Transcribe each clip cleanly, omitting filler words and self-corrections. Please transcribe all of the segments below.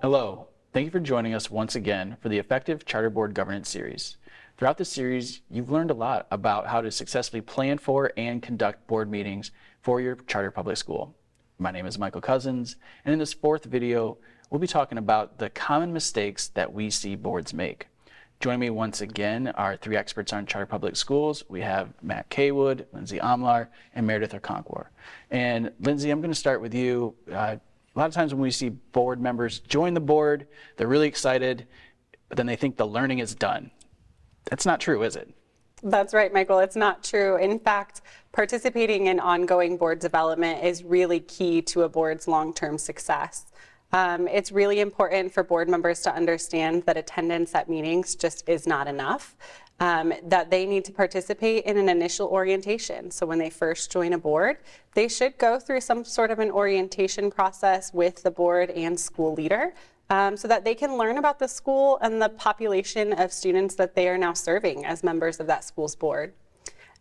Hello, thank you for joining us once again for the Effective Charter Board Governance series. Throughout this series, you've learned a lot about how to successfully plan for and conduct board meetings for your charter public school. My name is Michael Cousins, and in this fourth video, we'll be talking about the common mistakes that we see boards make. Joining me once again are three experts on charter public schools. We have Matt Cawood, Lindsay Omlor, and Merrideth Okonkwor. And Lindsay, I'm going to start with you. A lot of times when we see board members join the board, they're really excited, but then they think the learning is done. That's not true, is it? That's right, Michael. It's not true. In fact, participating in ongoing board development is really key to a board's long-term success. It's really important for board members to understand that attendance at meetings just is not enough, that they need to participate in an initial orientation. So when they first join a board, they should go through some sort of an orientation process with the board and school leader so that they can learn about the school and the population of students that they are now serving as members of that school's board.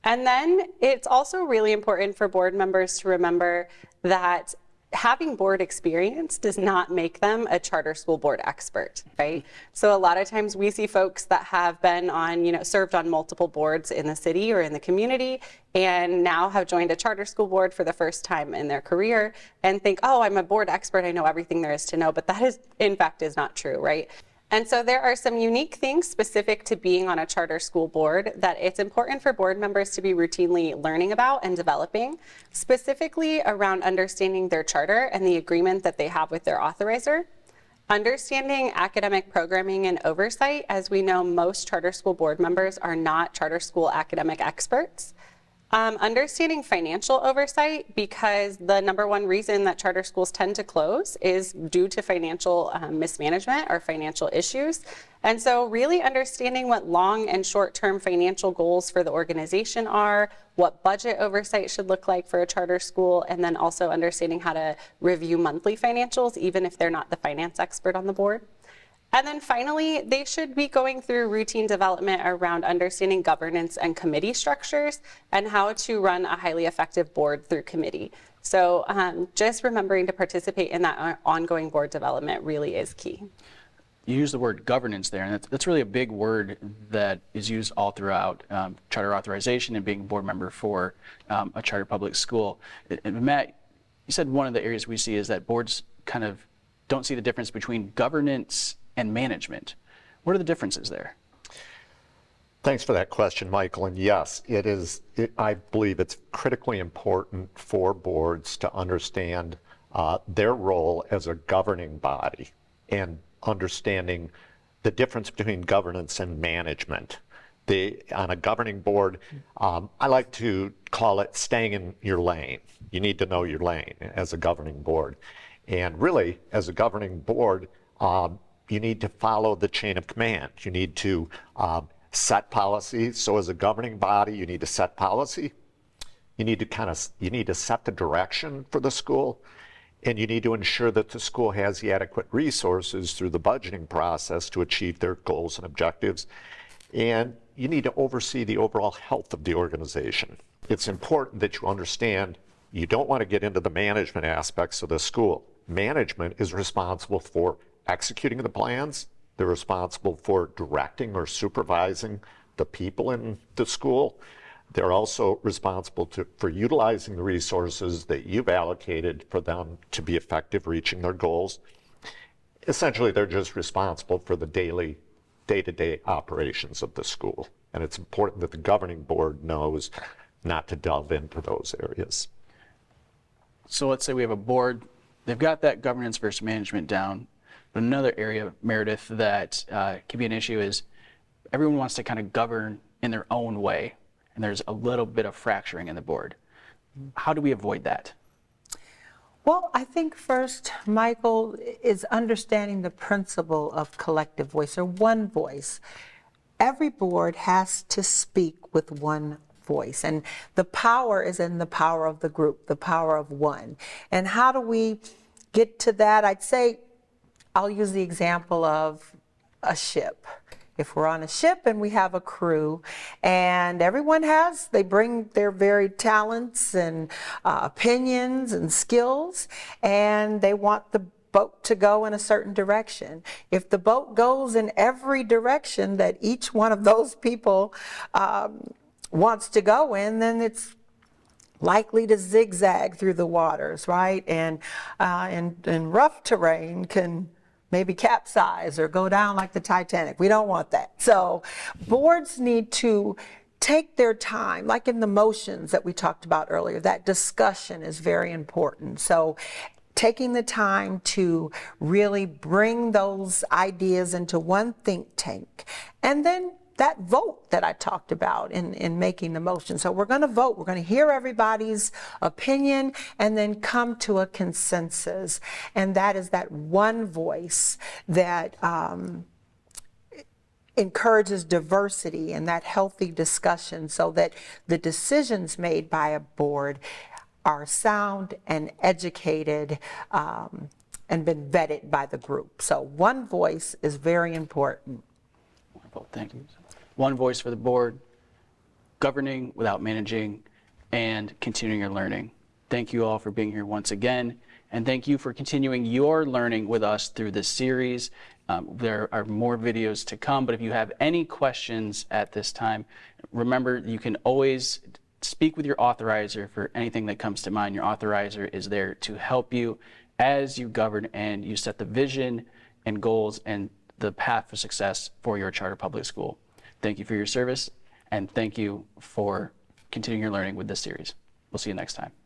And then it's also really important for board members to remember that having board experience does not make them a charter school board expert, right? So a lot of times we see folks that have been on, served on multiple boards in the city or in the community and now have joined a charter school board for the first time in their career and think, oh, I'm a board expert, I know everything there is to know, but that is, in fact, is not true, right? And so there are some unique things specific to being on a charter school board that it's important for board members to be routinely learning about and developing, specifically around understanding their charter and the agreement that they have with their authorizer, understanding academic programming and oversight, as we know most charter school board members are not charter school academic experts, understanding financial oversight, because the number one reason that charter schools tend to close is due to financial mismanagement or financial issues. And so really understanding what long and short-term financial goals for the organization are, what budget oversight should look like for a charter school, and then also understanding how to review monthly financials, even if they're not the finance expert on the board. And then finally, they should be going through routine development around understanding governance and committee structures and how to run a highly effective board through committee. So just remembering to participate in that ongoing board development really is key. You use the word governance there, and that's really a big word that is used all throughout charter authorization and being a board member for a charter public school. And Matt, you said one of the areas we see is that boards kind of don't see the difference between governance and management. What are the differences there? Thanks for that question, Michael. And yes, I believe it's critically important for boards to understand their role as a governing body and understanding the difference between governance and management. On a governing board, I like to call it staying in your lane. You need to know your lane as a governing board. And really, as a governing board, you need to follow the chain of command. You need to set policy. So as a governing body, you need to set policy. You need to set the direction for the school, and you need to ensure that the school has the adequate resources through the budgeting process to achieve their goals and objectives. And you need to oversee the overall health of the organization. It's important that you understand you don't want to get into the management aspects of the school. Management is responsible for executing the plans. They're responsible for directing or supervising the people in the school. They're also responsible for utilizing the resources that you've allocated for them to be effective reaching their goals. Essentially, they're just responsible for the day-to-day operations of the school. And it's important that the governing board knows not to delve into those areas. So let's say we have a board, they've got that governance versus management down. But another area, Merrideth, that can be an issue is everyone wants to kind of govern in their own way, and there's a little bit of fracturing in the board. How do we avoid that? Well, I think first, Michael, is understanding the principle of collective voice or one voice. Every board has to speak with one voice, and the power is in the power of the group, the power of one. And how do we get to that? I'd say I'll use the example of a ship. If we're on a ship and we have a crew and they bring their varied talents and opinions and skills, and they want the boat to go in a certain direction. If the boat goes in every direction that each one of those people wants to go in, then it's likely to zigzag through the waters, right? And rough terrain can maybe capsize or go down like the Titanic. We don't want that. So boards need to take their time, like in the motions that we talked about earlier. That discussion is very important. So taking the time to really bring those ideas into one think tank, and then that vote that I talked about in making the motion. So we're going to vote. We're going to hear everybody's opinion and then come to a consensus. And that is that one voice that encourages diversity and that healthy discussion, so that the decisions made by a board are sound and educated and been vetted by the group. So one voice is very important. Wonderful, thank you. One voice for the board, governing without managing, and continuing your learning. Thank you all for being here once again, and thank you for continuing your learning with us through this series. There are more videos to come, but if you have any questions at this time, remember you can always speak with your authorizer for anything that comes to mind. Your authorizer is there to help you as you govern and you set the vision and goals and the path for success for your charter public school. Thank you for your service, and thank you for continuing your learning with this series. We'll see you next time.